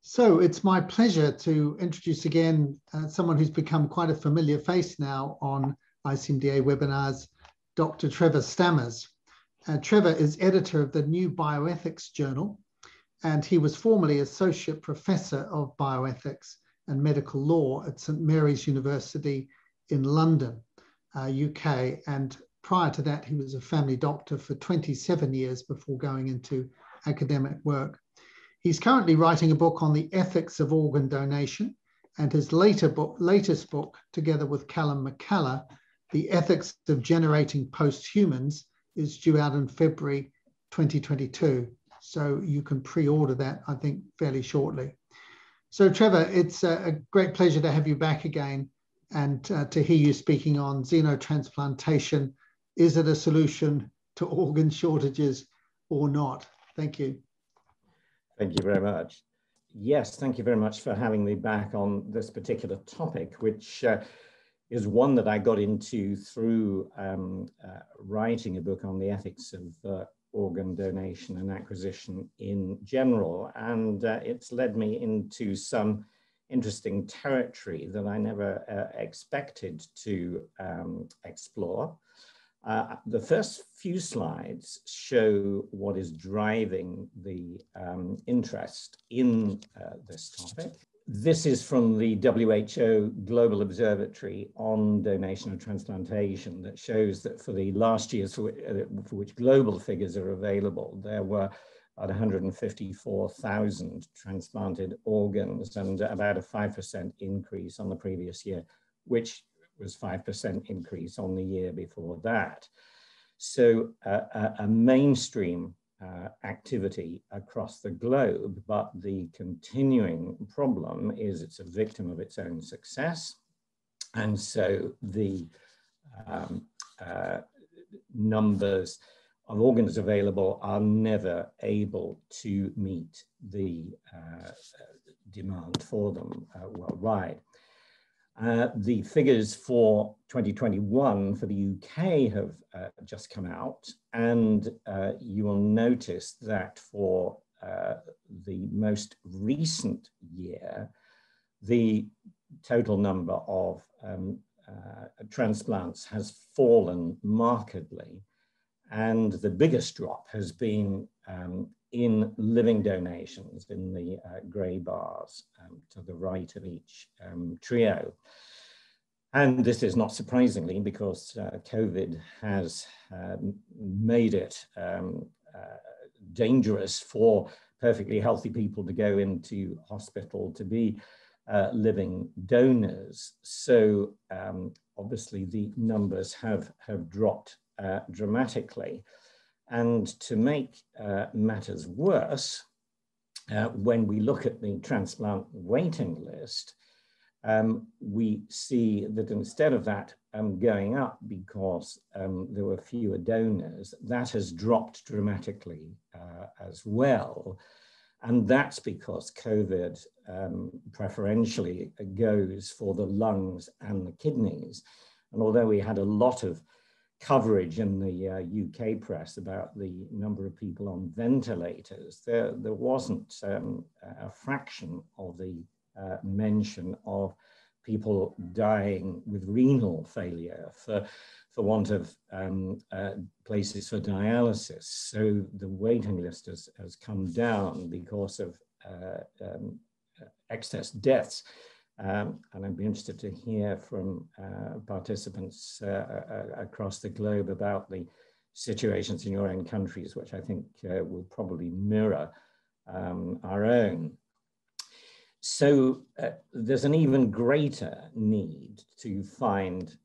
So it's my pleasure to introduce again someone who's become quite a familiar face now on ICMDA webinars, Dr. Trevor Stammers. Trevor is editor of the New Bioethics Journal, and he was formerly Associate Professor of Bioethics and Medical Law at St. Mary's University in London, UK. And prior to that, he was a family doctor for 27 years before going into academic work. He's currently writing a book on the ethics of organ donation, and his latest book, together with Callum McCullough, The Ethics of Generating Posthumans, is due out in February 2022. So you can pre-order that, I think, fairly shortly. So Trevor, it's a great pleasure to have you back again and to hear you speaking on xenotransplantation. Is it a solution to organ shortages or not? Thank you. Thank you very much. Yes, thank you very much for having me back on this particular topic, which is one that I got into through writing a book on the ethics of organ donation and acquisition in general. And it's led me into some interesting territory that I never expected to explore. The first few slides show what is driving the interest in this topic. This is from the WHO Global Observatory on Donation and Transplantation that shows that for the last years for which global figures are available, there were about 154,000 transplanted organs and about a 5% increase on the previous year, which was 5% increase on the year before that. So a mainstream activity across the globe, but the continuing problem is it's a victim of its own success. And so the numbers of organs available are never able to meet the demand for them worldwide. The figures for 2021 for the UK have just come out, and you will notice that for the most recent year, the total number of transplants has fallen markedly, and the biggest drop has been in living donations in the grey bars to the right of each trio. And this is not surprisingly because COVID has made it dangerous for perfectly healthy people to go into hospital to be living donors. So obviously the numbers have dropped dramatically. And to make matters worse, when we look at the transplant waiting list, we see that instead of that going up because there were fewer donors, that has dropped dramatically as well. And that's because COVID preferentially goes for the lungs and the kidneys. And although we had a lot of coverage in the UK press about the number of people on ventilators, there wasn't a fraction of the mention of people dying with renal failure for want of places for dialysis. So the waiting list has come down because of excess deaths. And I'd be interested to hear from participants across the globe about the situations in your own countries, which I think will probably mirror our own. So there's an even greater need to find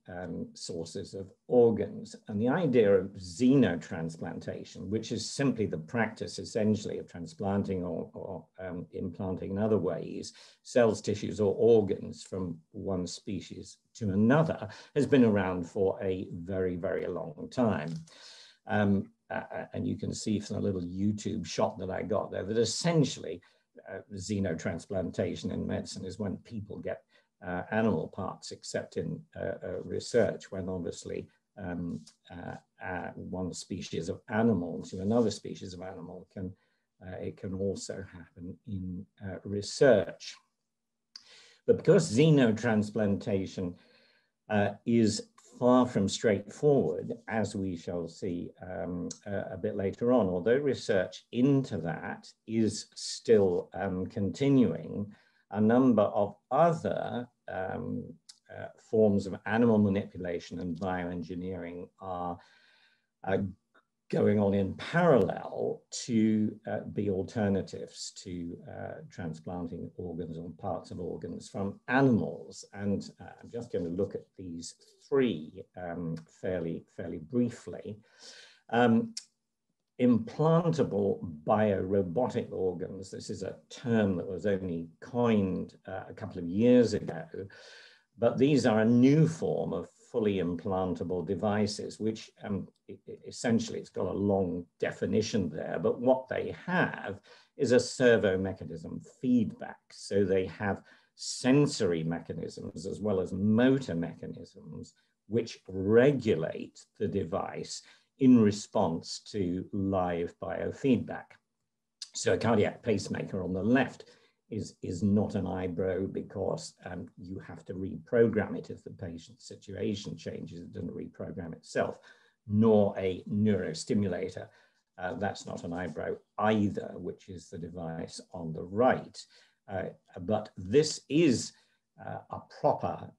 sources of organs. And the idea of xenotransplantation, which is simply the practice essentially of transplanting or implanting in other ways cells, tissues, or organs from one species to another, has been around for a very, very long time. And you can see from a little YouTube shot that I got there that essentially xenotransplantation in medicine is when people get animal parts, except in research, when obviously one species of animal to another species of animal can it can also happen in research. But because xenotransplantation is far from straightforward, as we shall see a bit later on, although research into that is still continuing, a number of other forms of animal manipulation and bioengineering are going on in parallel to be alternatives to transplanting organs or parts of organs from animals. And I'm just going to look at these three fairly briefly. Implantable bio-robotic organs. This is a term that was only coined a couple of years ago, but these are a new form of fully implantable devices, which essentially, it's got a long definition there, but what they have is a servo mechanism feedback. So they have sensory mechanisms as well as motor mechanisms which regulate the device in response to live biofeedback. So a cardiac pacemaker on the left is not an IBRO because you have to reprogram it if the patient's situation changes. It doesn't reprogram itself, nor a neurostimulator. That's not an IBRO either, which is the device on the right. But this is a proper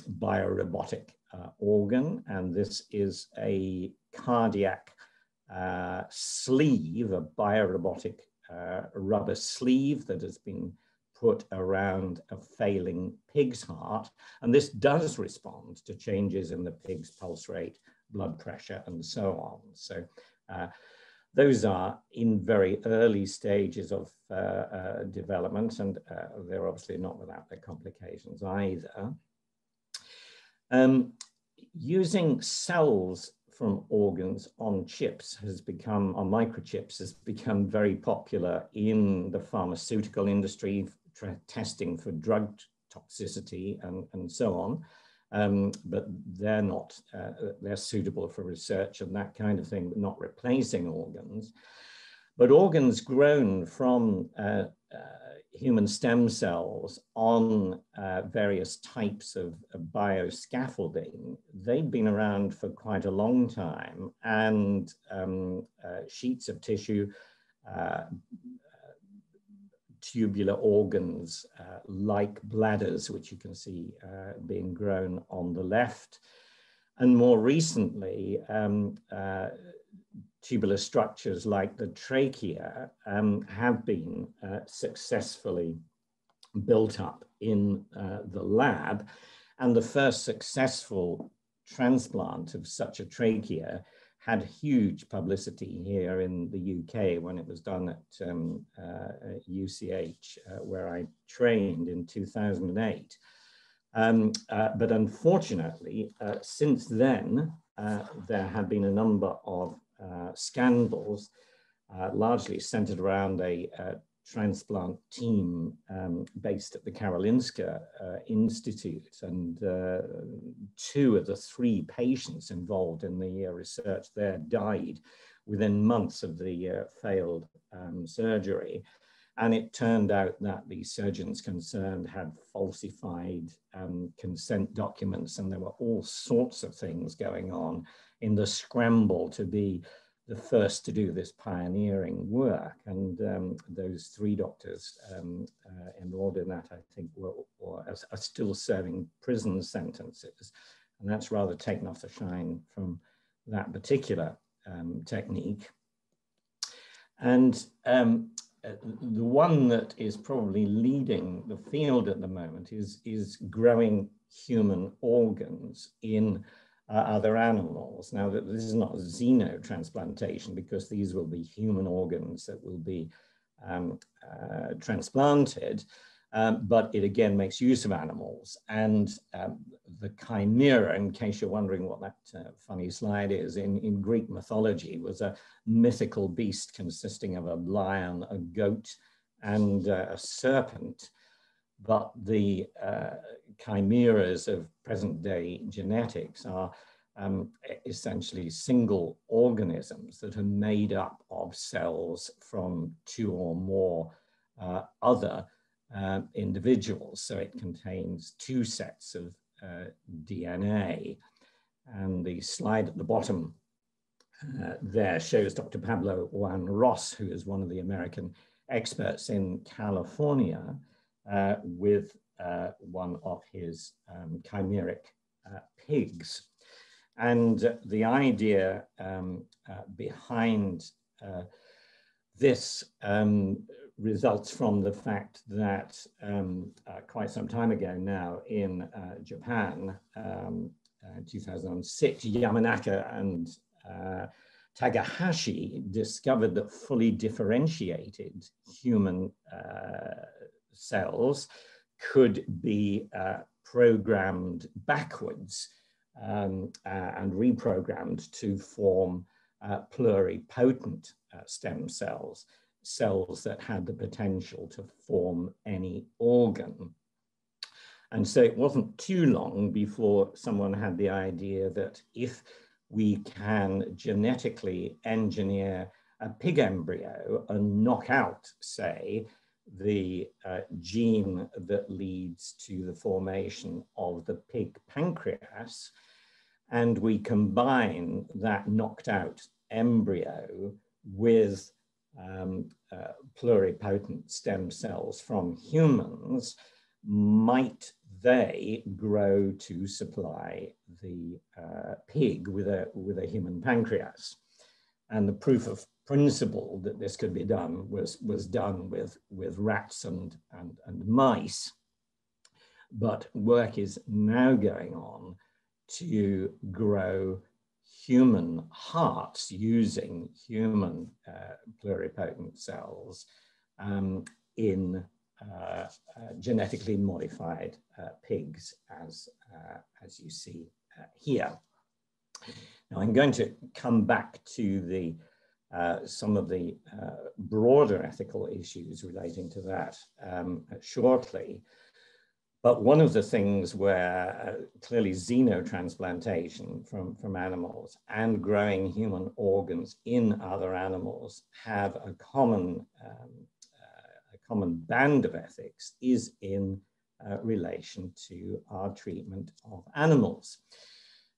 bio-robotic organ, and this is a cardiac sleeve, a bio-robotic rubber sleeve that has been put around a failing pig's heart. And this does respond to changes in the pig's pulse rate, blood pressure, and so on. So those are in very early stages of development, and they're obviously not without their complications either. Using cells from organs on chips has become, on microchips, has become very popular in the pharmaceutical industry, testing for drug toxicity and so on. But they're not, they're suitable for research and that kind of thing, but not replacing organs. But organs grown from human stem cells on various types of bioscaffolding, they've been around for quite a long time, and sheets of tissue, tubular organs like bladders, which you can see being grown on the left, and more recently tubular structures like the trachea have been successfully built up in the lab. And the first successful transplant of such a trachea had huge publicity here in the UK when it was done at UCH, where I trained in 2008. But unfortunately, since then, there have been a number of scandals, largely centered around a transplant team based at the Karolinska Institute. And 2 of the 3 patients involved in the research there died within months of the failed surgery. And it turned out that the surgeons concerned had falsified consent documents, and there were all sorts of things going on in the scramble to be the first to do this pioneering work. And those 3 doctors involved in that, I think, are still serving prison sentences. And that's rather taken off the shine from that particular technique. And the one that is probably leading the field at the moment is growing human organs in other animals. Now, this is not xenotransplantation, because these will be human organs that will be transplanted, but it again makes use of animals. And the chimera, in case you're wondering what that funny slide is, in Greek mythology was a mythical beast consisting of a lion, a goat, and a serpent. But the chimeras of present day genetics are essentially single organisms that are made up of cells from two or more other individuals. So it contains two sets of DNA. And the slide at the bottom there shows Dr. Pablo Juan Ross, who is one of the American experts in California, with one of his chimeric pigs. And the idea behind this results from the fact that quite some time ago now in Japan, 2006, Yamanaka and Takahashi discovered that fully differentiated human cells could be programmed backwards and reprogrammed to form pluripotent stem cells, cells that had the potential to form any organ. And so it wasn't too long before someone had the idea that if we can genetically engineer a pig embryo and knock out, say, the gene that leads to the formation of the pig pancreas, and we combine that knocked out embryo with pluripotent stem cells from humans, might they grow to supply the pig with a human pancreas? And the proof of principle that this could be done was done with rats and mice. But work is now going on to grow human hearts using human pluripotent cells in genetically modified pigs, as you see here. Now, I'm going to come back to the some of the broader ethical issues relating to that shortly. But one of the things where clearly xenotransplantation from animals and growing human organs in other animals have a common band of ethics is in relation to our treatment of animals.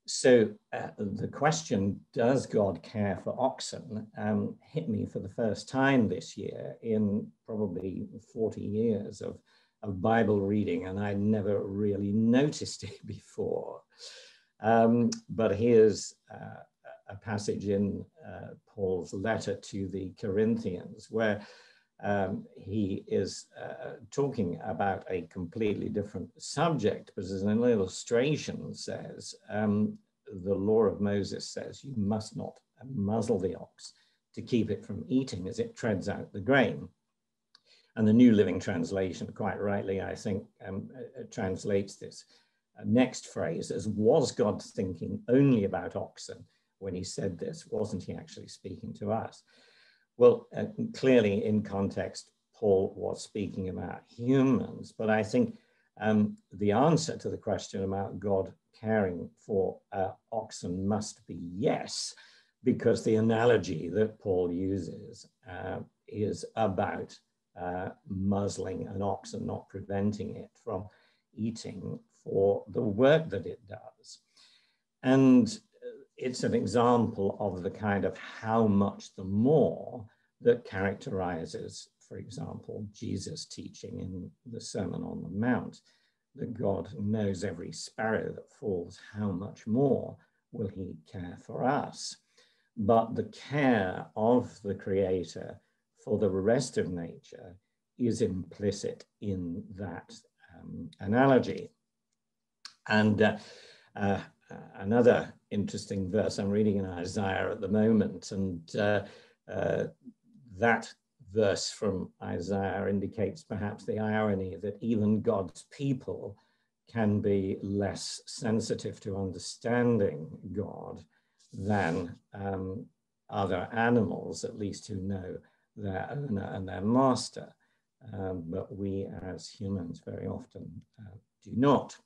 So the question, does God care for oxen, hit me for the first time this year in probably 40 years of Bible reading, and I'd never really noticed it before. But here's a passage in Paul's letter to the Corinthians where he is talking about a completely different subject, but as an illustration says, the law of Moses says you must not muzzle the ox to keep it from eating as it treads out the grain. And the New Living Translation, quite rightly, I think, translates this next phrase as, was God thinking only about oxen when he said this? Wasn't he actually speaking to us? Well, clearly in context, Paul was speaking about humans, but I think the answer to the question about God caring for oxen must be yes, because the analogy that Paul uses is about muzzling an ox and not preventing it from eating for the work that it does. And it's an example of the kind of how much the more that characterizes, for example, Jesus' teaching in the Sermon on the Mount, that God knows every sparrow that falls, how much more will he care for us? But the care of the Creator for the rest of nature is implicit in that analogy. And another interesting verse, I'm reading in Isaiah at the moment, and that verse from Isaiah indicates perhaps the irony that even God's people can be less sensitive to understanding God than other animals, at least who know their owner and their master. But we as humans very often do not.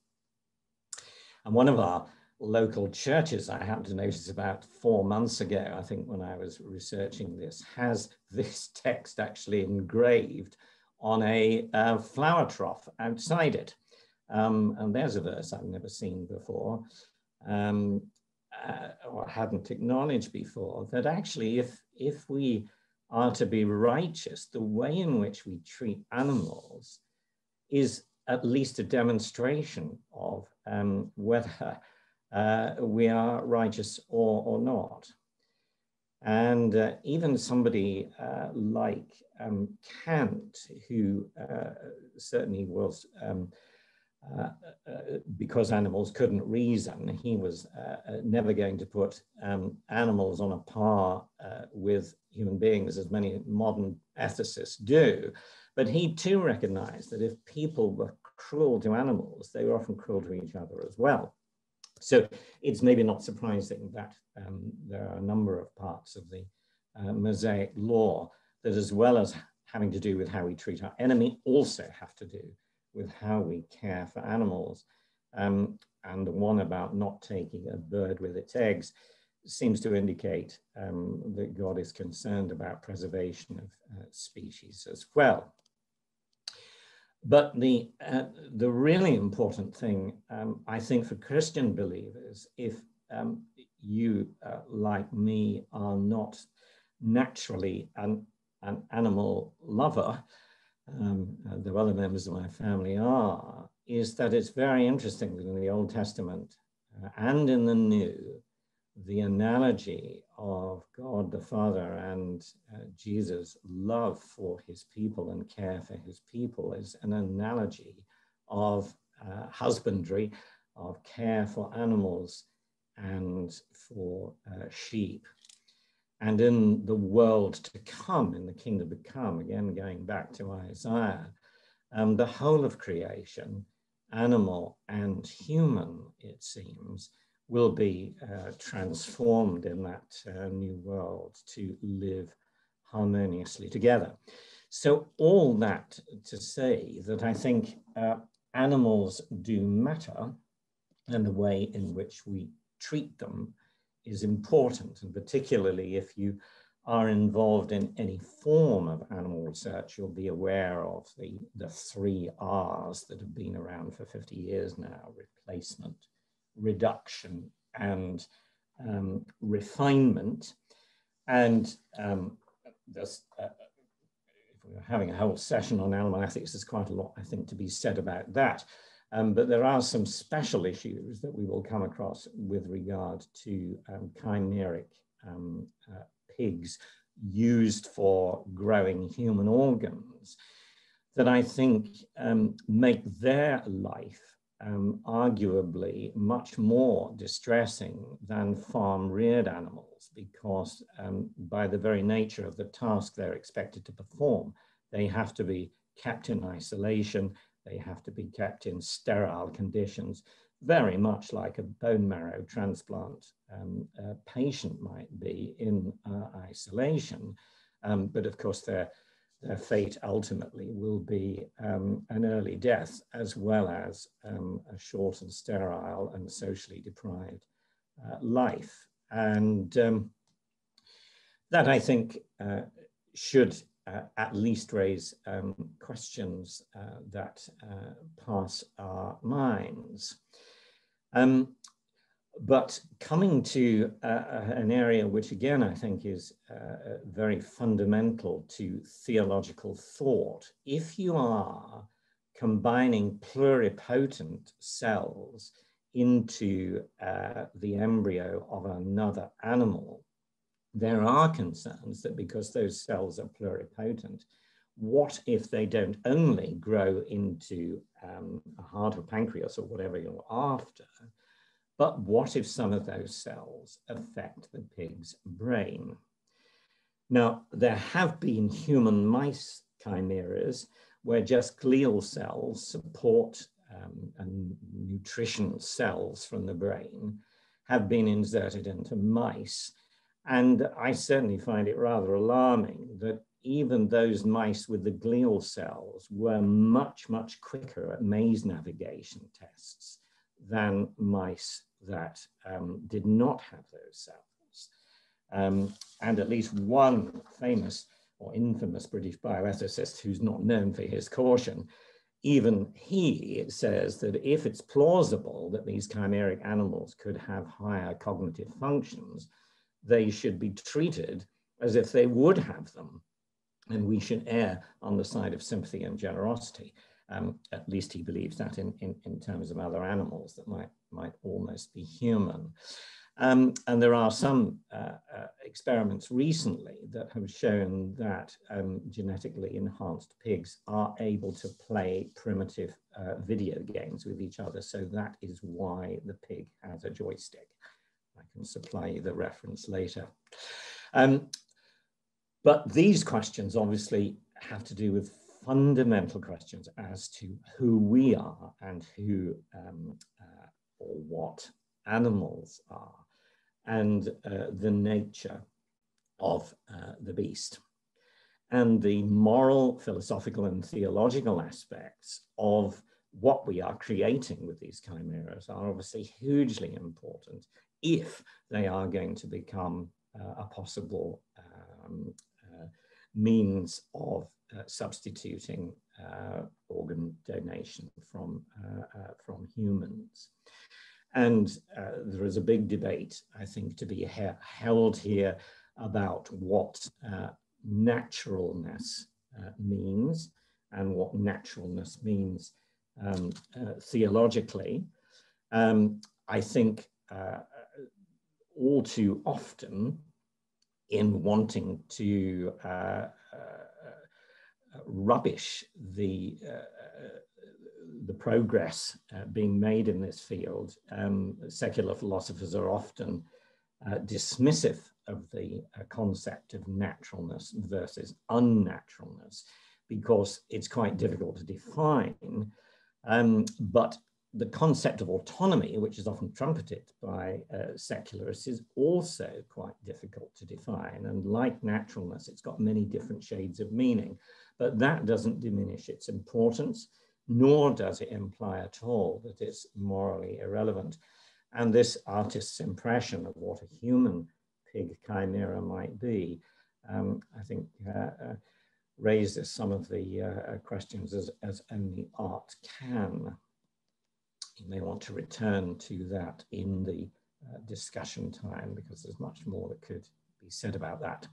And one of our local churches, I happened to notice about 4 months ago, I think when I was researching this, has this text actually engraved on a flower trough outside it. And there's a verse I've never seen before, or hadn't acknowledged before, that actually if we are to be righteous, the way in which we treat animals is at least a demonstration of whether we are righteous or not. And even somebody like Kant, who certainly was, because animals couldn't reason, he was never going to put animals on a par with human beings, as many modern ethicists do. But he too recognized that if people were cruel to animals, they were often cruel to each other as well. So it's maybe not surprising that there are a number of parts of the Mosaic law that, as well as having to do with how we treat our enemy, also have to do with how we care for animals. And the one about not taking a bird with its eggs seems to indicate that God is concerned about preservation of species as well. But the really important thing, I think, for Christian believers, if you, like me, are not naturally an animal lover, though other members of my family are, is that it's very interesting that in the Old Testament and in the New, the analogy of God the Father and Jesus' love for his people and care for his people is an analogy of husbandry, of care for animals and for sheep. And in the world to come, in the kingdom to come, again going back to Isaiah, the whole of creation, animal and human, it seems, will be transformed in that new world to live harmoniously together. So all that to say that I think animals do matter, and the way in which we treat them is important, and particularly if you are involved in any form of animal research, you'll be aware of the 3 R's that have been around for 50 years now: replacement, reduction, and refinement. And if we were having a whole session on animal ethics, there's quite a lot, I think, to be said about that. But there are some special issues that we will come across with regard to chimeric pigs used for growing human organs that I think make their life arguably much more distressing than farm-reared animals, because by the very nature of the task they're expected to perform, they have to be kept in isolation, they have to be kept in sterile conditions, very much like a bone marrow transplant patient might be in isolation. But of course, their fate ultimately will be an early death, as well as a short and sterile and socially deprived life. And that, I think, should at least raise questions that pass our minds. But coming to an area which, again, I think is very fundamental to theological thought, if you are combining pluripotent cells into the embryo of another animal, there are concerns that because those cells are pluripotent, what if they don't only grow into a heart or pancreas or whatever you're after, but what if some of those cells affect the pig's brain? Now, there have been human mice chimeras where just glial cells support and nutrition cells from the brain have been inserted into mice. And I certainly find it rather alarming that even those mice with the glial cells were much, much quicker at maze navigation tests than mice that did not have those cells. And at least one famous or infamous British bioethicist, who's not known for his caution, even he says that if it's plausible that these chimeric animals could have higher cognitive functions, they should be treated as if they would have them. And we should err on the side of sympathy and generosity. At least he believes that in terms of other animals that might almost be human. And there are some experiments recently that have shown that genetically enhanced pigs are able to play primitive video games with each other. So that is why the pig has a joystick. I can supply you the reference later. But these questions obviously have to do with fundamental questions as to who we are and who or what animals are, and the nature of the beast. And the moral, philosophical, and theological aspects of what we are creating with these chimeras are obviously hugely important if they are going to become a possible means of substituting organ donation from humans. And there is a big debate, I think, to be held here about what naturalness means and what naturalness means theologically. I think all too often, in wanting to rubbish the progress being made in this field, secular philosophers are often dismissive of the concept of naturalness versus unnaturalness, because it's quite difficult to define. But the concept of autonomy, which is often trumpeted by secularists, is also quite difficult to define. And like naturalness, it's got many different shades of meaning, but that doesn't diminish its importance, nor does it imply at all that it's morally irrelevant. And this artist's impression of what a human pig chimera might be, I think raises some of the questions as only art can. You may want to return to that in the discussion time, because there's much more that could be said about that.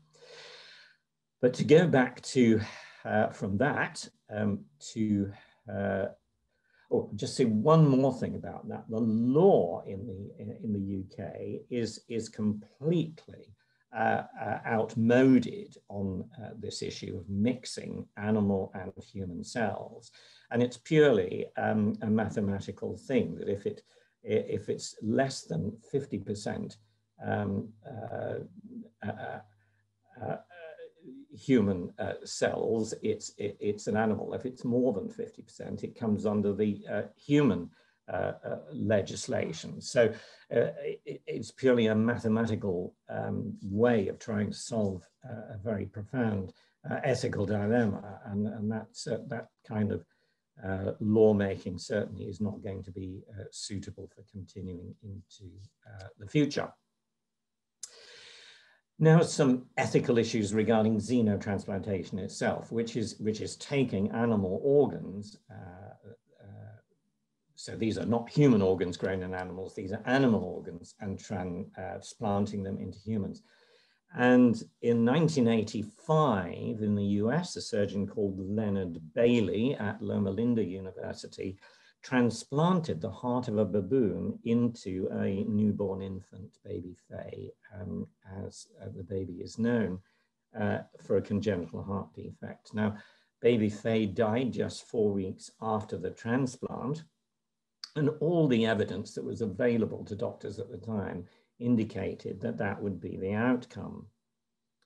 But to go back to, from that, just say one more thing about that. The law in the UK is completely outmoded on this issue of mixing animal and human cells. And it's purely a mathematical thing that if it's less than 50% human cells, it's an animal. If it's more than 50%, it comes under the human legislation. So it's purely a mathematical way of trying to solve a very profound ethical dilemma, and that's that kind of lawmaking certainly is not going to be suitable for continuing into the future. Now, some ethical issues regarding xenotransplantation itself, which is taking animal organs. So these are not human organs grown in animals, these are animal organs, and transplanting them into humans. And in 1985, in the US, a surgeon called Leonard Bailey at Loma Linda University transplanted the heart of a baboon into a newborn infant, baby Faye, as the baby is known, for a congenital heart defect. Now, baby Faye died just 4 weeks after the transplant, and all the evidence that was available to doctors at the time indicated that that would be the outcome.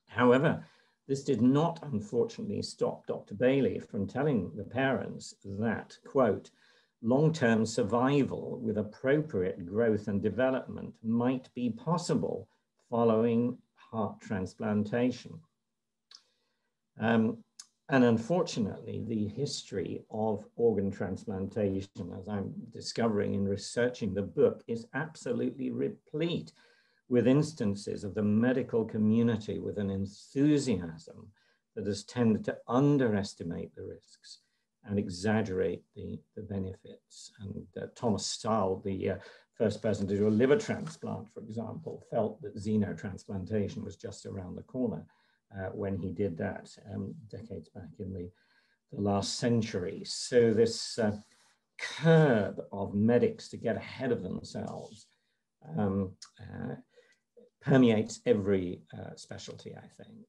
However, this did not, unfortunately, stop Dr. Bailey from telling the parents that, quote, long-term survival with appropriate growth and development might be possible following heart transplantation. And unfortunately, the history of organ transplantation, as I'm discovering in researching the book, is absolutely replete with instances of the medical community with an enthusiasm that has tended to underestimate the risks and exaggerate the benefits. And Thomas Stahl, the first person to do a liver transplant, for example, felt that xenotransplantation was just around the corner when he did that decades back in the last century. So this curve of medics to get ahead of themselves permeates every specialty, I think.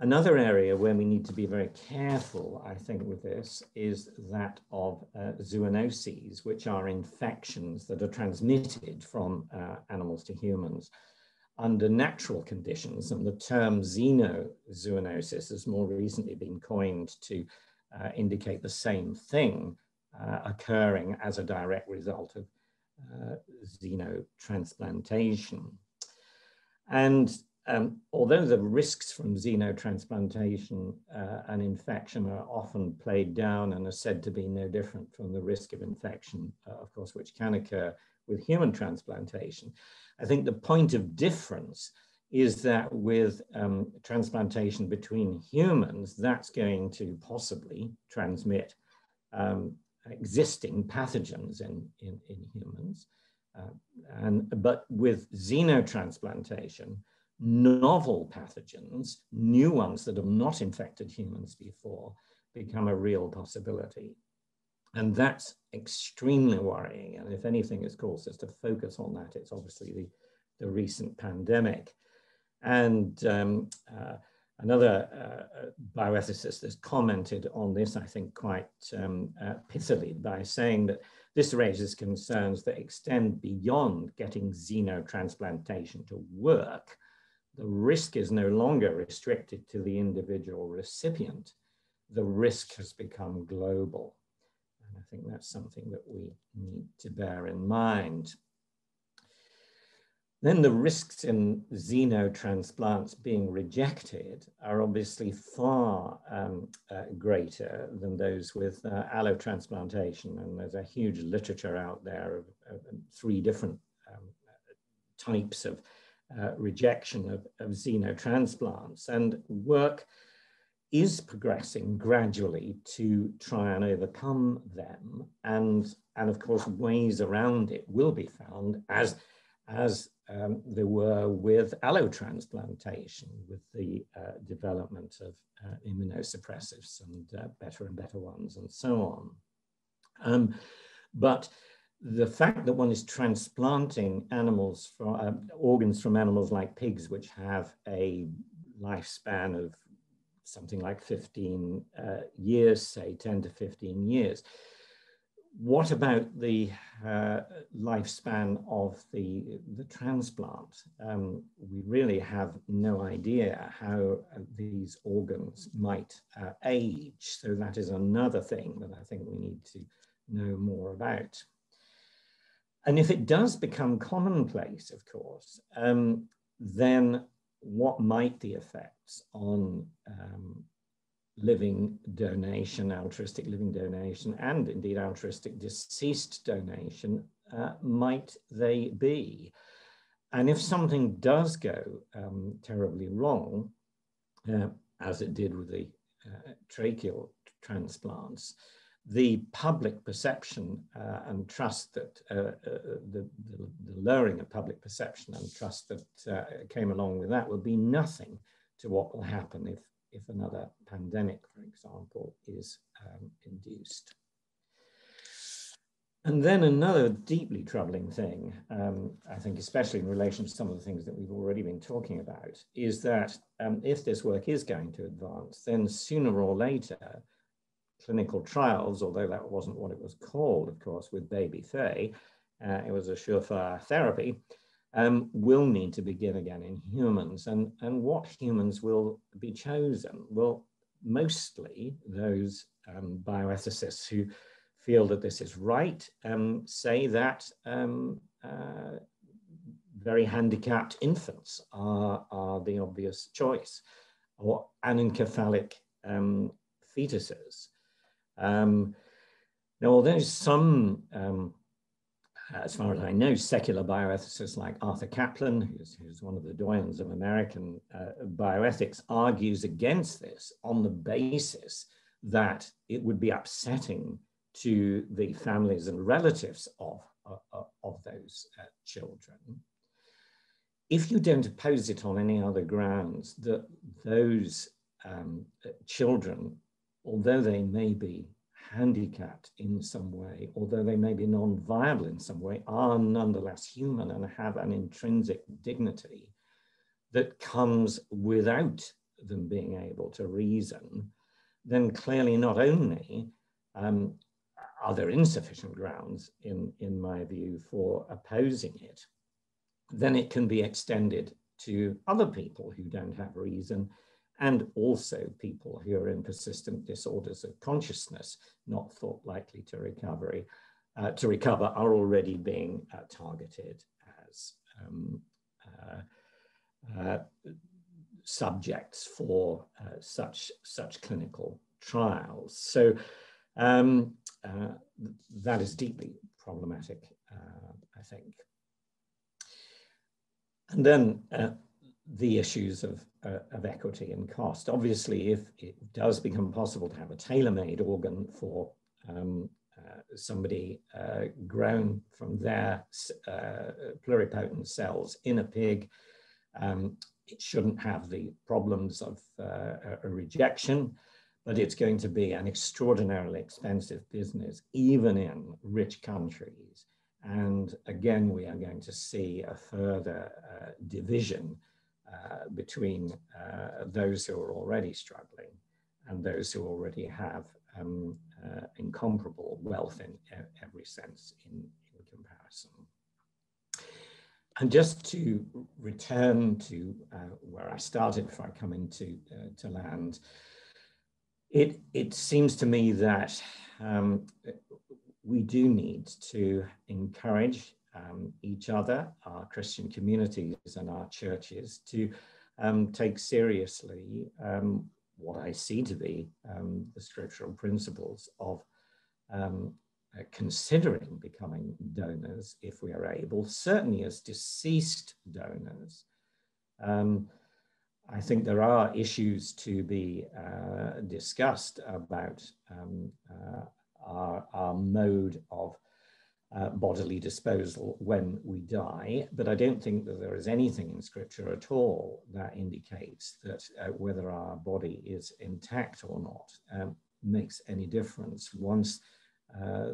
Another area where we need to be very careful, I think, with this is that of zoonoses, which are infections that are transmitted from animals to humans under natural conditions. And the term xenozoonosis has more recently been coined to indicate the same thing occurring as a direct result of xenotransplantation. And although the risks from xenotransplantation and infection are often played down and are said to be no different from the risk of infection, of course, which can occur with human transplantation, I think the point of difference is that with transplantation between humans, that's going to possibly transmit existing pathogens in humans. But with xenotransplantation, novel pathogens, new ones that have not infected humans before, become a real possibility. And that's extremely worrying. And if anything has caused us to focus on that, it's obviously the recent pandemic. And another bioethicist has commented on this, I think, quite pithily by saying that this raises concerns that extend beyond getting xenotransplantation to work. The risk is no longer restricted to the individual recipient. The risk has become global. And I think that's something that we need to bear in mind. Then the risks in xenotransplants being rejected are obviously far greater than those with allotransplantation. And there's a huge literature out there of 3 different types of rejection of xenotransplants. And work is progressing gradually to try and overcome them. And of course, ways around it will be found as there were with allotransplantation, with the development of immunosuppressives and better ones and so on. But the fact that one is transplanting animals from organs from animals like pigs, which have a lifespan of something like 15 years, say 10 to 15 years, what about the lifespan of the transplant? We really have no idea how these organs might age. So that is another thing that I think we need to know more about. And if it does become commonplace, of course, then what might the effects on living donation, altruistic living donation, and indeed altruistic deceased donation might they be? And if something does go terribly wrong, as it did with the tracheal transplants, the public perception and trust that the lowering of public perception and trust that came along with that will be nothing to what will happen if another pandemic, for example, is induced. And then another deeply troubling thing, I think, especially in relation to some of the things that we've already been talking about, is that if this work is going to advance, then sooner or later, clinical trials, although that wasn't what it was called, of course, with baby Faye, it was a surefire therapy, will need to begin again in humans. And what humans will be chosen? Well, mostly those bioethicists who feel that this is right say that very handicapped infants are the obvious choice. or anencephalic fetuses. Now, although some, as far as I know, secular bioethicists like Arthur Caplan, who's one of the doyens of American bioethics, argues against this on the basis that it would be upsetting to the families and relatives of those children. If you don't oppose it on any other grounds, that those children, although they may be handicapped in some way, although they may be non-viable in some way, are nonetheless human and have an intrinsic dignity that comes without them being able to reason, then clearly not only are there insufficient grounds, in my view, for opposing it, then it can be extended to other people who don't have reason, and also people who are in persistent disorders of consciousness, not thought likely to recover, are already being targeted as subjects for such clinical trials. So that is deeply problematic, I think. And then the issues of equity and cost. Obviously, if it does become possible to have a tailor-made organ for somebody grown from their pluripotent cells in a pig, it shouldn't have the problems of a rejection, but it's going to be an extraordinarily expensive business, even in rich countries. And again, we are going to see a further division between those who are already struggling and those who already have incomparable wealth in every sense in comparison. And just to return to where I started before I come into to land, it seems to me that we do need to encourage each other, our Christian communities and our churches, to take seriously what I see to be the scriptural principles of considering becoming donors if we are able, certainly as deceased donors. I think there are issues to be discussed about our mode of bodily disposal when we die, but I don't think that there is anything in Scripture at all that indicates that whether our body is intact or not makes any difference once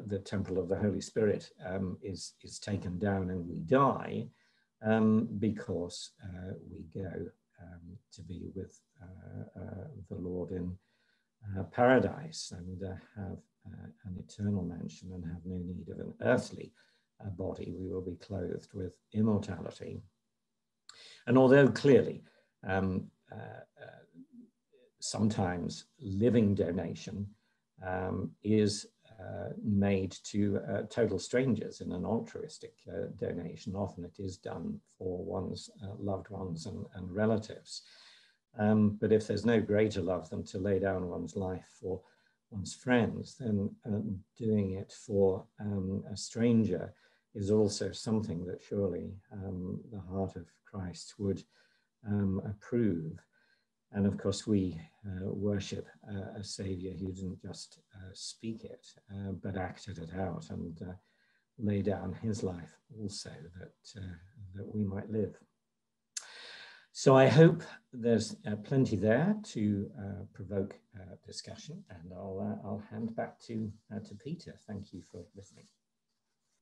the temple of the Holy Spirit is taken down and we die, because we go to be with the Lord in paradise and have an eternal mansion and have no need of an earthly body. We will be clothed with immortality. And although clearly sometimes living donation is made to total strangers in an altruistic donation, often it is done for one's loved ones and relatives. But if there's no greater love than to lay down one's life for one's friends, then doing it for a stranger is also something that surely the heart of Christ would approve. And of course, we worship a Saviour who didn't just speak it, but acted it out and lay down his life also that we might live. So I hope there's plenty there to provoke discussion, and I'll hand back to Peter. Thank you for listening.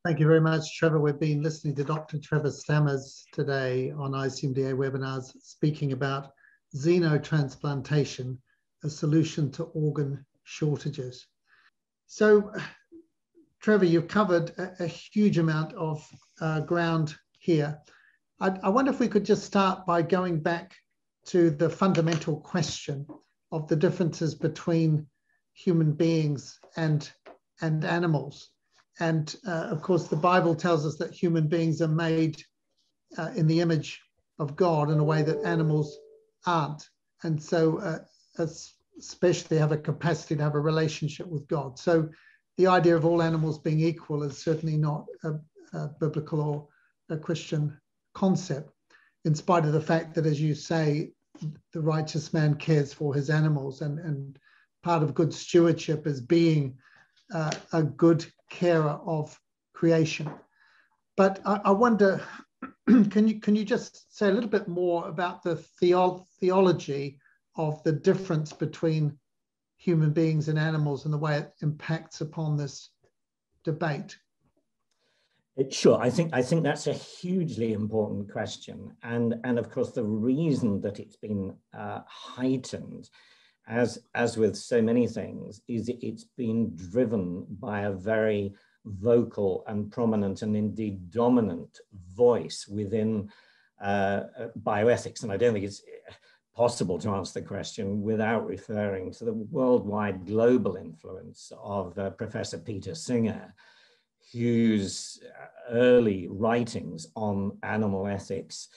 Thank you very much, Trevor. We've been listening to Dr. Trevor Stammers today on ICMDA webinars, speaking about xenotransplantation, a solution to organ shortages. So, Trevor, you've covered a huge amount of ground here. I wonder if we could just start by going back to the fundamental question of the differences between human beings and animals. And of course, the Bible tells us that human beings are made in the image of God in a way that animals aren't. and so especially have a capacity to have a relationship with God. So the idea of all animals being equal is certainly not a biblical or a Christian concept, in spite of the fact that, as you say, the righteous man cares for his animals, and part of good stewardship is being a good carer of creation. But I wonder, can you just say a little bit more about the theology of the difference between human beings and animals and the way it impacts upon this debate? Sure, I think that's a hugely important question, and of course the reason that it's been heightened, as with so many things, is it's been driven by a very vocal and prominent and indeed dominant voice within bioethics. And I don't think it's possible to answer the question without referring to the worldwide global influence of Professor Peter Singer, whose early writings on animal ethics,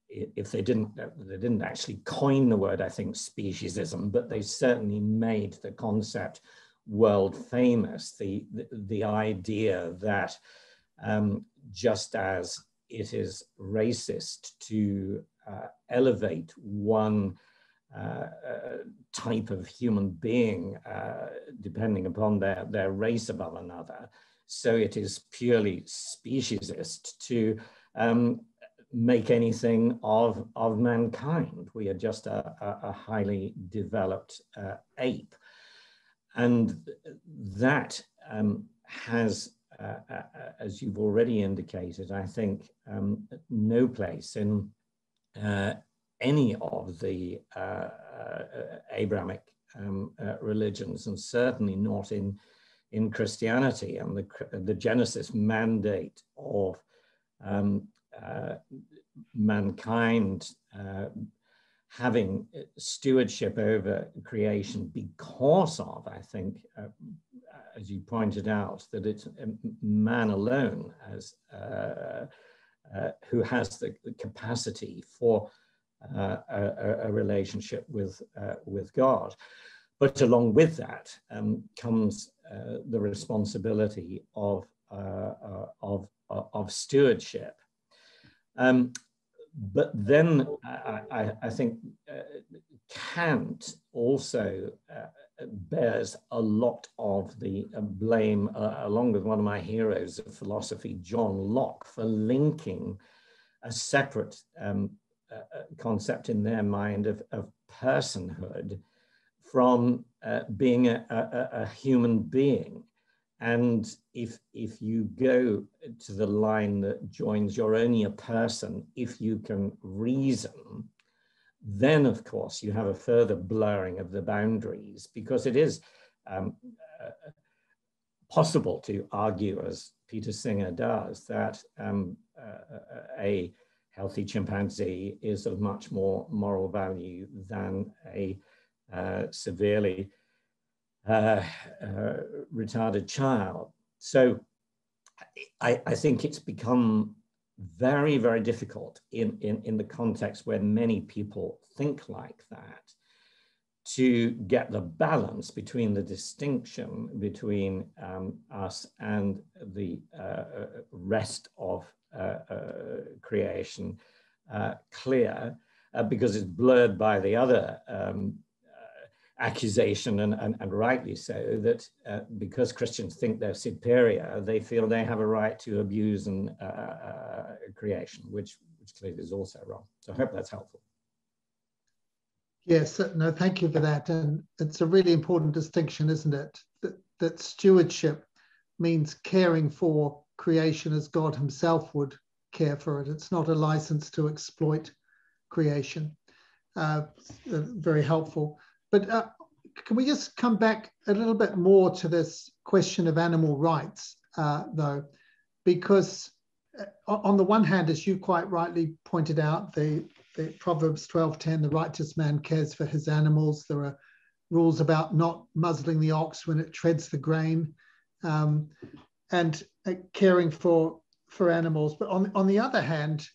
if they didn't actually coin the word, I think, speciesism, but they certainly made the concept world famous. The idea that just as it is racist to elevate one type of human being depending upon their race above another, so it is purely speciesist to make anything of mankind. We are just a highly developed ape. And that has, as you've already indicated, I think, no place in any of the Abrahamic religions, and certainly not in Christianity. And the Genesis mandate of mankind having stewardship over creation because of, I think, as you pointed out, that it's man alone as who has the capacity for a relationship with God. But along with that comes the responsibility of stewardship. But then I think Kant also bears a lot of the blame, along with one of my heroes of philosophy, John Locke, for linking a separate concept in their mind of personhood from being a human being. And if you go to the line that joins "you're only a person if you can reason," then of course you have a further blurring of the boundaries, because it is possible to argue, as Peter Singer does, that a healthy chimpanzee is of much more moral value than a severely retarded child. So I think it's become very, very difficult in the context where many people think like that to get the balance between the distinction between us and the rest of creation clear, because it's blurred by the other accusation, and rightly so, that because Christians think they're superior, they feel they have a right to abuse and creation, which clearly is also wrong. So I hope that's helpful. Yes, no, thank you for that. And it's a really important distinction, isn't it? That stewardship means caring for creation as God himself would care for it. It's not a license to exploit creation. Very helpful. But can we just come back a little bit more to this question of animal rights, though? Because on the one hand, as you quite rightly pointed out, the Proverbs 12:10, the righteous man cares for his animals. There are rules about not muzzling the ox when it treads the grain, and caring for animals. But on the other hand,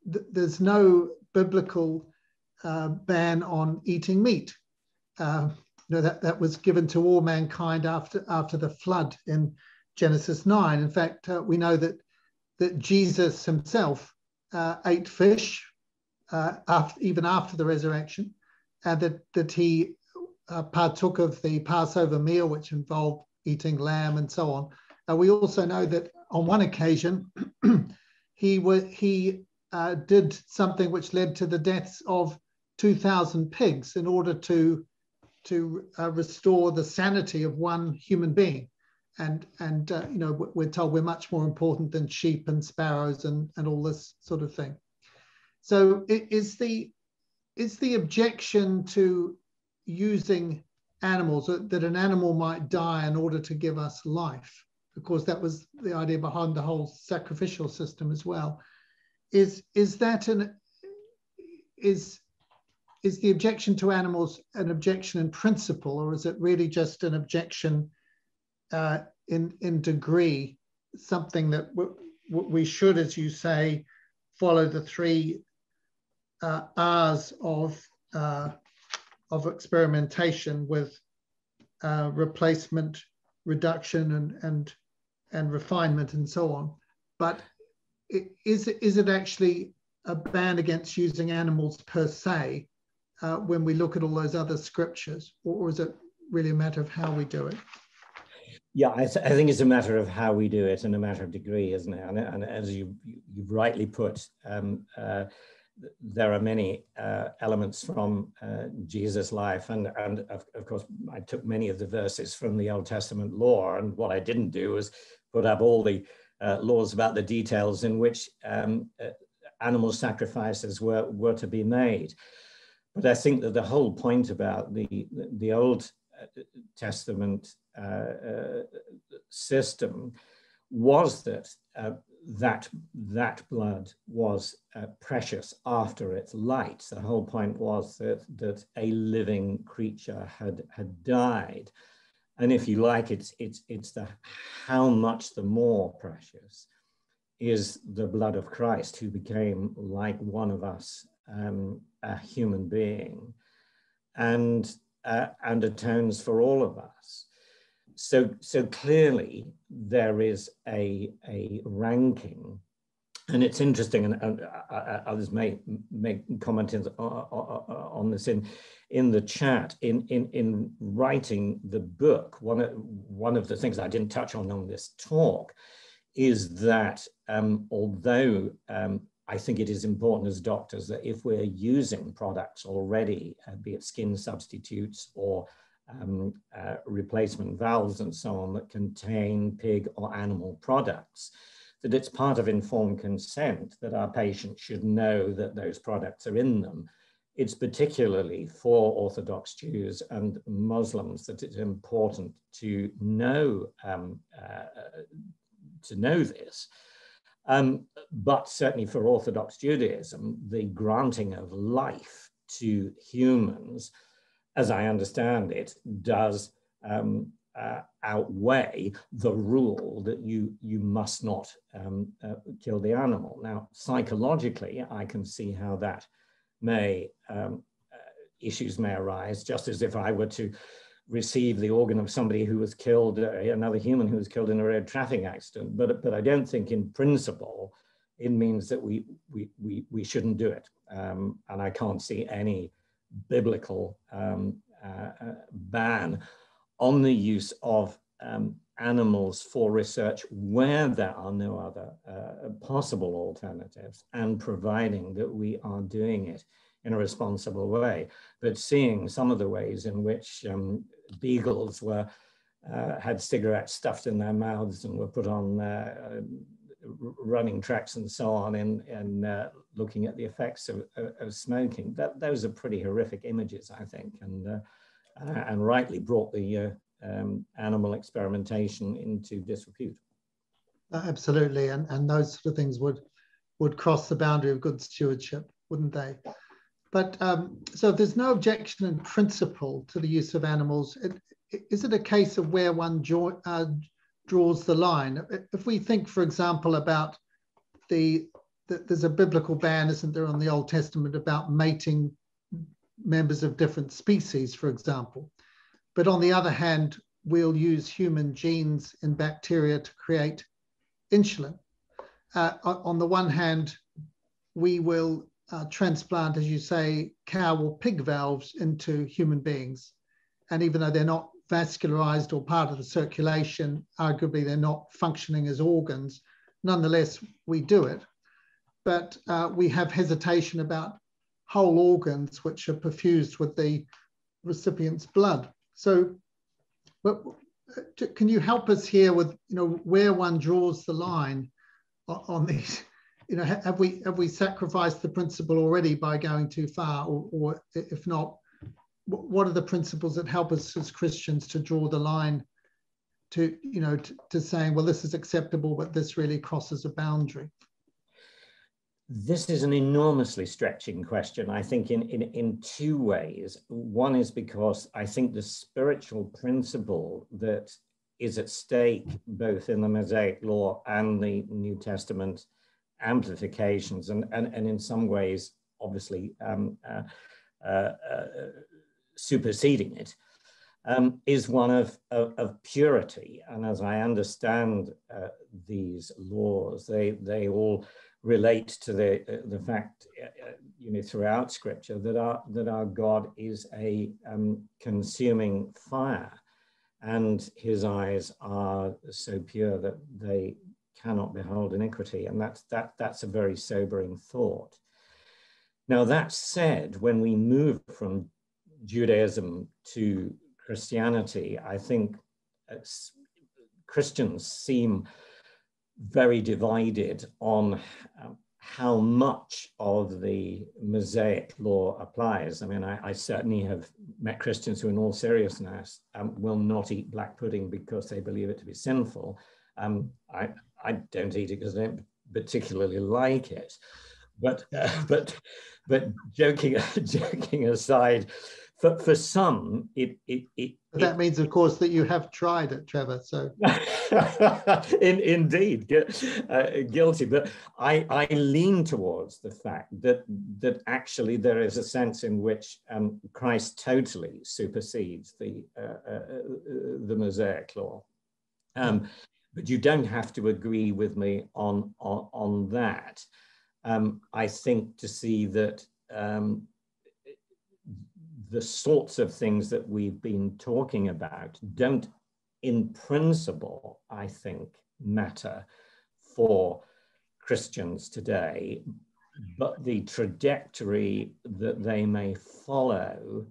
there's no biblical ban on eating meat. That was given to all mankind after the flood in Genesis 9. In fact, we know that Jesus himself ate fish even after the resurrection, and that he partook of the Passover meal, which involved eating lamb and so on. We also know that on one occasion, he did something which led to the deaths of 2,000 pigs in order to restore the sanity of one human being. And we're told we're much more important than sheep and sparrows and all this sort of thing. So is the objection to using animals, that an animal might die in order to give us life? Because that was the idea behind the whole sacrificial system as well. Is the objection to animals an objection in principle, or is it really just an objection in degree, something that we should, as you say, follow the three R's of experimentation with replacement, reduction, and refinement, and so on? But is it actually a ban against using animals per se when we look at all those other scriptures, or is it really a matter of how we do it? Yeah, I think it's a matter of how we do it and a matter of degree, isn't it? And as you've rightly put, there are many elements from Jesus' life, and of course I took many of the verses from the Old Testament law, and what I didn't do was put up all the laws about the details in which animal sacrifices were to be made. But I think that the whole point about the Old Testament system was that that blood was precious after its light. The whole point was that a living creature had died, and if you like, it's the how much the more precious is the blood of Christ, who became like one of us, a human being, and atones for all of us. So clearly there is a ranking, and it's interesting, and others may comment on this in the chat. In writing the book, one of the things I didn't touch on this talk is that although I think it is important as doctors that if we're using products already, be it skin substitutes or replacement valves and so on that contain pig or animal products, that it's part of informed consent that our patients should know that those products are in them. It's particularly for Orthodox Jews and Muslims that it's important to know this. But certainly for Orthodox Judaism, the granting of life to humans, as I understand it, does outweigh the rule that you must not kill the animal. Now, psychologically, I can see how that issues may arise, just as if I were to receive the organ of somebody who was killed, another human who was killed in a road traffic accident. But I don't think in principle it means that we shouldn't do it. And I can't see any biblical ban on the use of animals for research where there are no other possible alternatives, and providing that we are doing it in a responsible way. But seeing some of the ways in which beagles had cigarettes stuffed in their mouths and were put on running tracks and so on, and looking at the effects of smoking, those are pretty horrific images, I think, and rightly brought the animal experimentation into disrepute. Absolutely, and those sort of things would cross the boundary of good stewardship, wouldn't they? But so if there's no objection in principle to the use of animals, is it a case of where one draws the line? If we think, for example, about there's a biblical ban, isn't there, on the Old Testament about mating members of different species, for example. But on the other hand, we'll use human genes in bacteria to create insulin. On the one hand, we will transplant, as you say, cow or pig valves into human beings. And even though they're not vascularized or part of the circulation, arguably they're not functioning as organs, nonetheless, we do it. But we have hesitation about whole organs which are perfused with the recipient's blood. So can you help us here with, where one draws the line on these? Have we sacrificed the principle already by going too far, or if not, what are the principles that help us as Christians to draw the line to saying, well, this is acceptable, but this really crosses a boundary? This is an enormously stretching question, I think, in two ways. One is because I think the spiritual principle that is at stake both in the Mosaic Law and the New Testament amplifications, and in some ways, obviously, superseding it, is one of purity. And as I understand these laws, they all relate to the fact, throughout Scripture that our God is a consuming fire, and his eyes are so pure that they cannot behold iniquity, and that's a very sobering thought. Now, that said, when we move from Judaism to Christianity, I think Christians seem very divided on how much of the Mosaic Law applies. I mean, I certainly have met Christians who, in all seriousness, will not eat black pudding because they believe it to be sinful. I don't eat it because I don't particularly like it. But joking aside, for some, that means, of course, that you have tried it, Trevor. So, indeed, guilty. But I lean towards the fact that actually there is a sense in which Christ totally supersedes the Mosaic Law. But you don't have to agree with me on that. I think to see that the sorts of things that we've been talking about don't, in principle, I think, matter for Christians today, but the trajectory that they may follow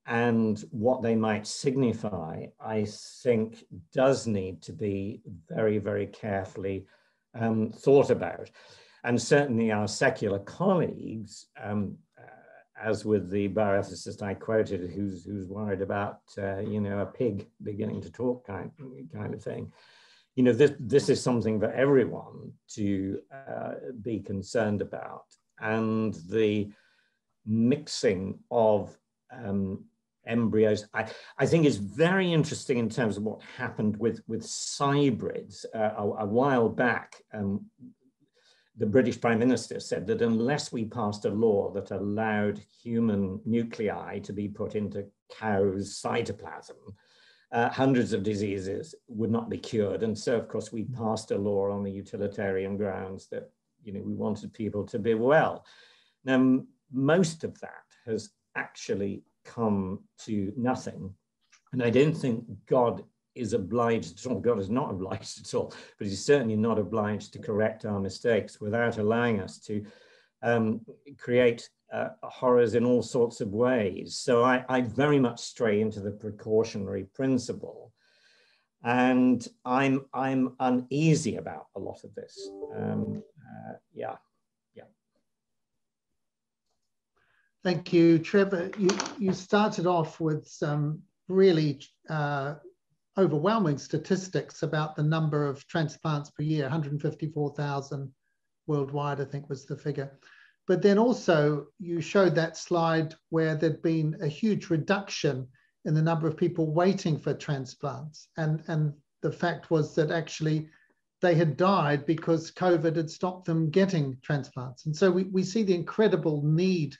and what they might signify, I think, does need to be very, very carefully thought about. And certainly our secular colleagues, as with the bioethicist I quoted, who's worried about a pig beginning to talk kind of thing, this is something for everyone to be concerned about. And the mixing of embryos, I think, is very interesting in terms of what happened with cybrids. A while back, the British Prime Minister said that unless we passed a law that allowed human nuclei to be put into cows' cytoplasm, hundreds of diseases would not be cured. And so, of course, we passed a law on the utilitarian grounds that, we wanted people to be well. Now, most of that has actually come to nothing. And I don't think God is obliged at all. God is not obliged at all, but he's certainly not obliged to correct our mistakes without allowing us to create horrors in all sorts of ways. So I very much stray into the precautionary principle, and I'm uneasy about a lot of this. Yeah. Thank you, Trevor. You started off with some really overwhelming statistics about the number of transplants per year, 154,000 worldwide, I think was the figure. But then also you showed that slide where there'd been a huge reduction in the number of people waiting for transplants. And the fact was that actually they had died because COVID had stopped them getting transplants. And so we see the incredible need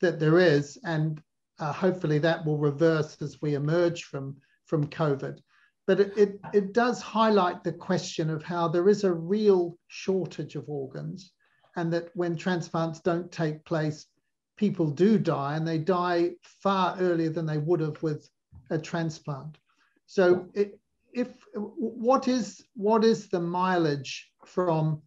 that there is, and hopefully that will reverse as we emerge from COVID. But it does highlight the question of how there is a real shortage of organs, and that when transplants don't take place, people do die, and they die far earlier than they would have with a transplant. So what is the mileage from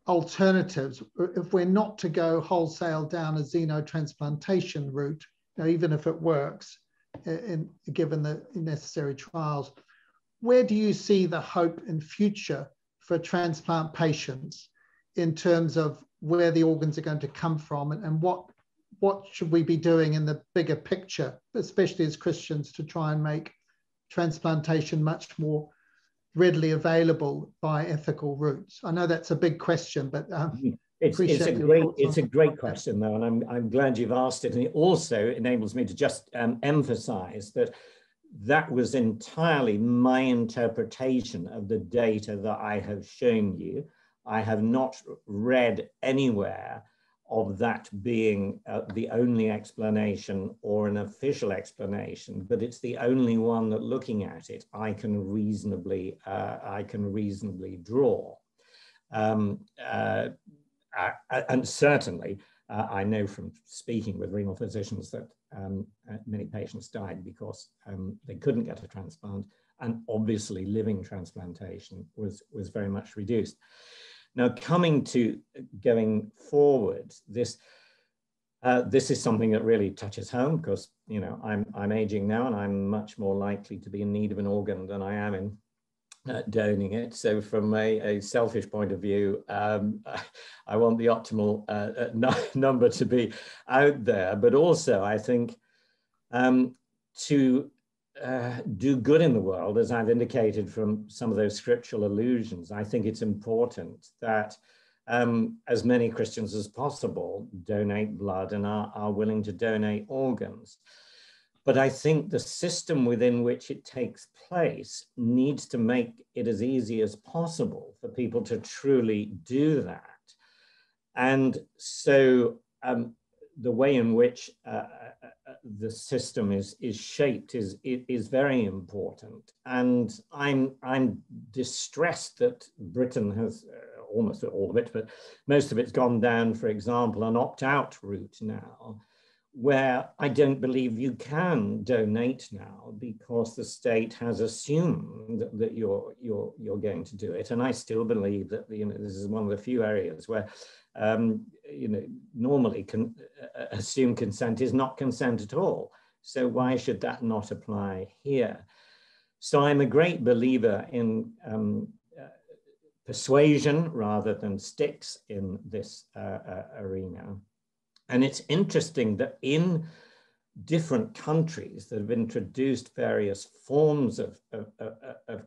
alternatives if we're not to go wholesale down a xenotransplantation route, even if it works, given the necessary trials? Where do you see the hope in future for transplant patients in terms of where the organs are going to come from, and what should we be doing in the bigger picture, especially as Christians, to try and make transplantation much more readily available by ethical routes? I know that's a big question, but it's a great question, though, and I'm glad you've asked it. And it also enables me to just emphasize that was entirely my interpretation of the data that I have shown you. I have not read anywhere of that being the only explanation or an official explanation, but it's the only one that, looking at it, I can reasonably draw. And certainly, I know from speaking with renal physicians that many patients died because they couldn't get a transplant, and obviously living transplantation was very much reduced. Now, coming to going forward, this is something that really touches home, because I'm aging now, and I'm much more likely to be in need of an organ than I am in donating it. So from a selfish point of view, I want the optimal number to be out there, but also I think to do good in the world, as I've indicated from some of those scriptural allusions, I think it's important that as many Christians as possible donate blood and are willing to donate organs. But I think the system within which it takes place needs to make it as easy as possible for people to truly do that. And so the way in which the system is shaped is very important. And I'm distressed that Britain has almost all of it, but most of it's gone down, for example, an opt-out route now, where I don't believe you can donate now because the state has assumed that you're going to do it. And I still believe that this is one of the few areas where normally assumed consent is not consent at all. So why should that not apply here? So I'm a great believer in persuasion rather than sticks in this arena. And it's interesting that in different countries that have introduced various forms of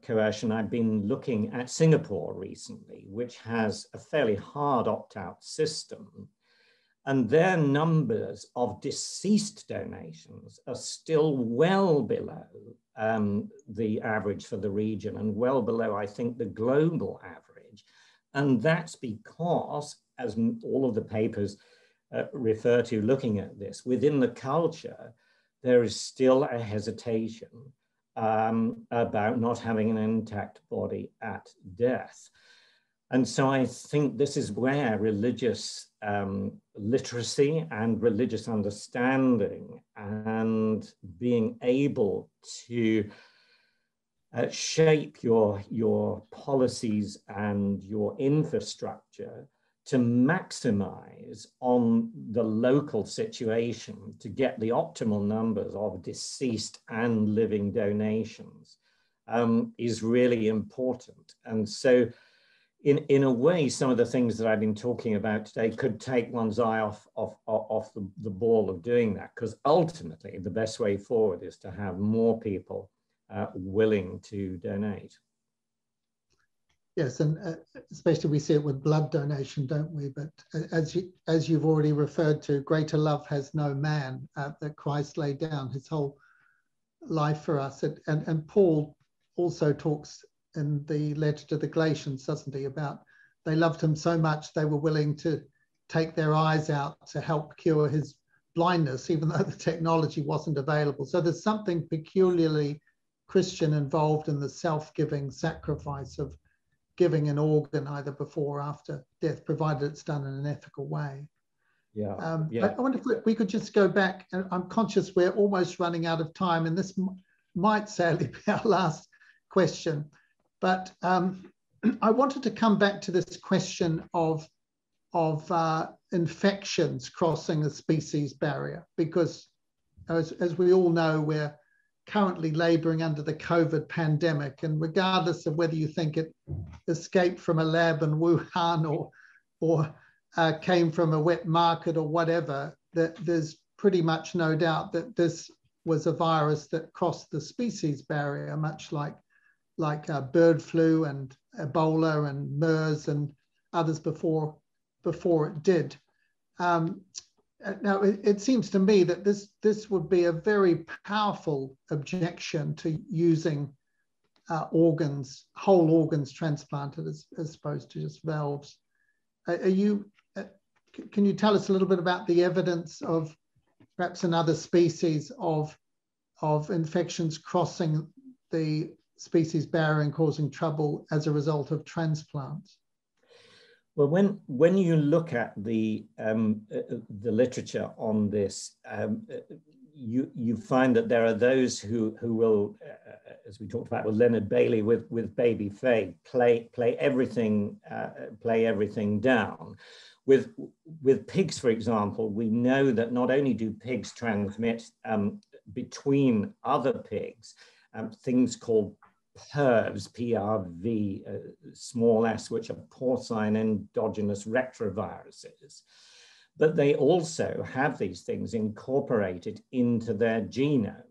coercion, I've been looking at Singapore recently, which has a fairly hard opt-out system. And their numbers of deceased donations are still well below the average for the region, and well below, I think, the global average. And that's because, as all of the papers refer to looking at this, within the culture, there is still a hesitation about not having an intact body at death. And so I think this is where religious literacy and religious understanding and being able to shape your policies and your infrastructure to maximize on the local situation to get the optimal numbers of deceased and living donations is really important. And so in a way, some of the things that I've been talking about today could take one's eye off the ball of doing that, because ultimately the best way forward is to have more people willing to donate. Yes, and especially we see it with blood donation, don't we? But as you've already referred to, greater love has no man, that Christ laid down his whole life for us. And Paul also talks in the letter to the Galatians, doesn't he, about they loved him so much they were willing to take their eyes out to help cure his blindness, even though the technology wasn't available. So there's something peculiarly Christian involved in the self-giving sacrifice of giving an organ either before or after death, provided it's done in an ethical way. Yeah. I wonder if we could just go back, and I'm conscious we're almost running out of time, and this might sadly be our last question, but I wanted to come back to this question of infections crossing the species barrier, because as we all know, we're currently laboring under the COVID pandemic, and regardless of whether you think it escaped from a lab in Wuhan or came from a wet market or whatever, that there's pretty much no doubt that this was a virus that crossed the species barrier, much like bird flu and Ebola and MERS and others before it did. Now, it seems to me that this would be a very powerful objection to using whole organs transplanted as opposed to just valves. Can you tell us a little bit about the evidence of perhaps in other species of infections crossing the species barrier and causing trouble as a result of transplants? Well, when you look at the literature on this, you find that there are those who will, as we talked about with Leonard Bailey with baby Faye, play everything down. With pigs, for example, we know that not only do pigs transmit between other pigs, things called PRV, P-R-V, small s, which are porcine endogenous retroviruses. But they also have these things incorporated into their genome.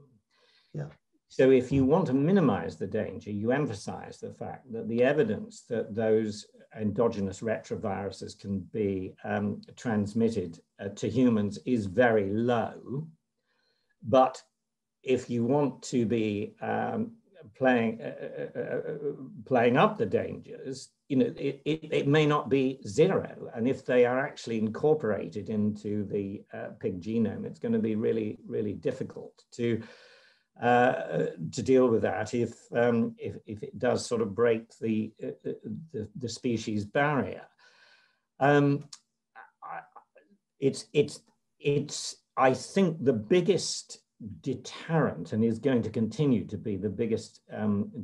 Yeah. So if you want to minimize the danger, you emphasize the fact that the evidence that those endogenous retroviruses can be transmitted to humans is very low. But if you want to be playing up the dangers, it may not be zero, and if they are actually incorporated into the pig genome, it's going to be really, really difficult to deal with that if it does sort of break the species barrier. It's I think the biggest deterrent, and is going to continue to be the biggest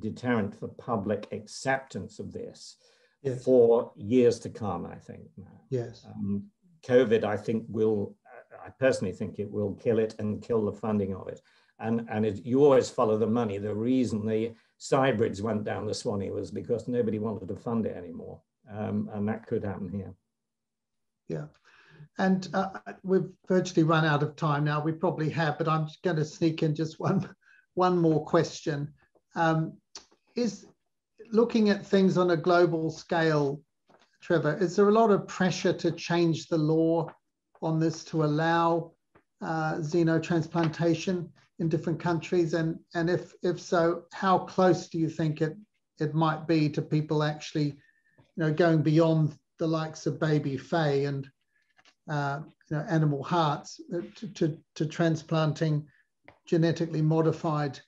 deterrent for public acceptance of this. Yes. For years to come, I think. Yes. COVID, I personally think it will kill it and kill the funding of it. And you always follow the money. The reason the cybrids went down the Swanee was because nobody wanted to fund it anymore. And that could happen here. Yeah. And we've virtually run out of time now. We probably have, but I'm just going to sneak in just one more question. Is looking at things on a global scale, Trevor, is there a lot of pressure to change the law on this to allow xenotransplantation in different countries? And if so, how close do you think it might be to people actually, going beyond the likes of baby Faye and animal hearts to transplanting genetically modified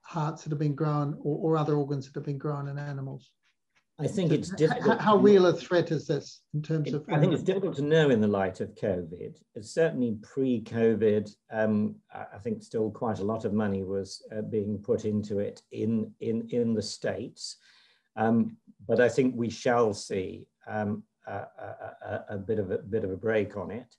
hearts that have been grown or other organs that have been grown in animals? I think it's difficult. How real a threat is this in terms of? I think it's difficult to know in the light of COVID. It's certainly pre-COVID. I think still quite a lot of money was being put into it in the States, but I think we shall see a bit of a break on it.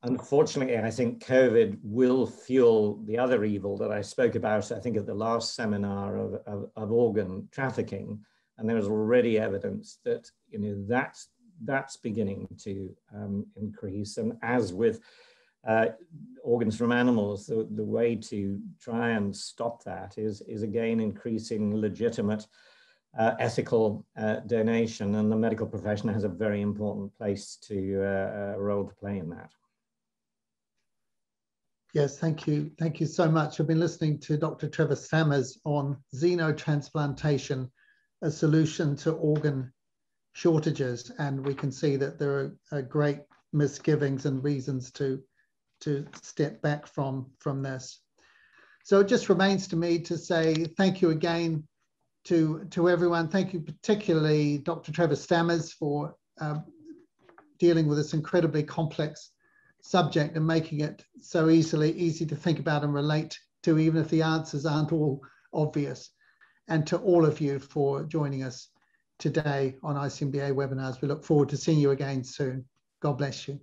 Unfortunately, I think COVID will fuel the other evil that I spoke about, I think, at the last seminar of organ trafficking. And there is already evidence that that's beginning to increase. And as with organs from animals, the way to try and stop that is again increasing legitimate ethical donation, and the medical profession has a very important place role to play in that. Yes, thank you. Thank you so much. I've been listening to Dr. Trevor Stammers on xenotransplantation, a solution to organ shortages. And we can see that there are great misgivings and reasons to to step back from this. So it just remains to me to say thank you again to everyone. Thank you particularly Dr. Trevor Stammers for dealing with this incredibly complex subject and making it so easy to think about and relate to, even if the answers aren't all obvious. And to all of you for joining us today on ICMDA webinars. We look forward to seeing you again soon. God bless you.